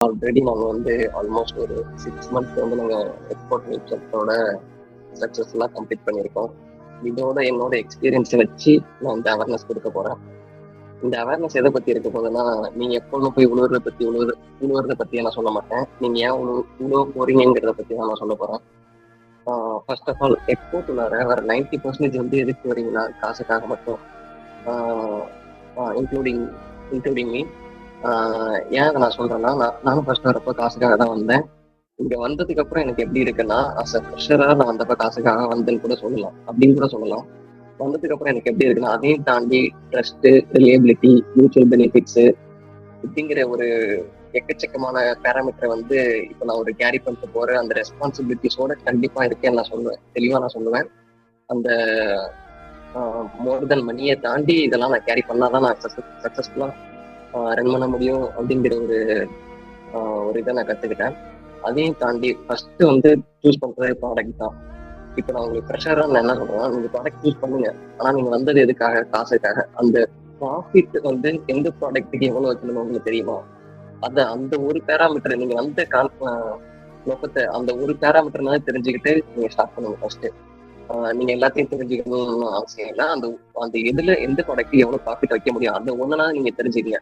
Already நாங்க வந்து almost ஒரு 6 மந்த்ஸ் வந்து நாங்க எக்ஸ்போர்ட் வெப்சைட்டோட சக்ஸஸ்ஃபுல்லா கம்ப்ளீட் பண்ணியிருக்கோம். இதோட என்னோட எக்ஸ்பீரியன்ஸ வச்சு நான் இந்த அவேர்னஸ் குடுக்க போறேன். இந்த அவேர்னஸ் எத பத்தி இருக்க போகுதுன்னா, நீங்க எப்பவும் போய் உழுவுறத பத்தி நான் சொல்ல மாட்டேன். நீங்க ஏன் உழுவ போறீங்கங்கிறத பத்தி தான் நான் சொல்லப் போறேன். ஃபர்ஸ்ட் ஆஃப் ஆல் எக்ஸ்போர்ட் உள்ளார வர 90% வந்து எதுக்கு வரீங்கன்னா, காசுக்காக மட்டும். ஆ இன்க்ளூடிங் இன்க்ளூடிங் மீ. ஏன் அத நான் சொல்றேன்னா, நானும் ஃபர்ஸ்ட் வரப்ப காசுக்காக தான் வந்தேன். இங்க வந்ததுக்கு அப்புறம் எனக்கு எப்படி இருக்குன்னா, அஸ் அ ஃப்ரெஷரா நான் வந்தப்ப காசுக்காக வந்தேன்னு கூட சொல்லலாம். அப்படின்னு கூட சொல்லலாம். வந்ததுக்கு அப்புறம் எனக்கு எப்படி இருக்குன்னா, அதையும் தாண்டி ட்ரஸ்ட், ரிலையபிலிட்டி, மியூச்சுவல் பெனிஃபிட்ஸ் இப்படிங்கிற ஒரு எக்கச்சக்கமான பேராமீட்டர் வந்து இப்ப நான் ஒரு கேரி பண்ணிட்டு போற அந்த ரெஸ்பான்சிபிலிட்டிஸோட கண்டிப்பா இருக்கேன்னு நான் சொல்லுவேன். தெளிவா நான் சொல்லுவேன். அந்த மோர் தென் மணியை தாண்டி இதெல்லாம் நான் கேரி பண்ணாதான் நான் சக்சஸ்ஃபுல்லா ரன் பண்ண முடியும் அப்படிங்கிற ஒரு இதை நான் கத்துக்கிட்டேன். அதையும் தாண்டி ஃபர்ஸ்ட் வந்து சூஸ் பண்றது ப்ராடக்ட் தான். இப்போ நான் உங்களுக்கு ப்ரெஷரா நான் என்ன சொல்றேன்னா, நீங்க ப்ராடக்ட் சூஸ் பண்ணுங்க. ஆனா நீங்க வந்தது எதுக்காக? காசுக்காக. அந்த ப்ராஃபிட் வந்து எந்த ப்ராடக்ட்டுக்கு எவ்வளவு வைக்கணும்னு உங்களுக்கு தெரியுமா? அந்த ஒரு பேராமீட்டர் நீங்க வந்த நோக்கத்தை அந்த ஒரு பேராமீட்டர்னால தெரிஞ்சுக்கிட்டு நீங்க ஸ்டார்ட் பண்ணுங்க ஃபர்ஸ்ட். நீங்க எல்லாத்தையும் தெரிஞ்சுக்கணும்னு அவசியம் இல்லை. அந்த அந்த எதுல எந்த ப்ராடக்ட் எவ்வளவு ப்ராஃபிட் வைக்க முடியும் அந்த ஒண்ணுனா நீங்க தெரிஞ்சுக்கங்க.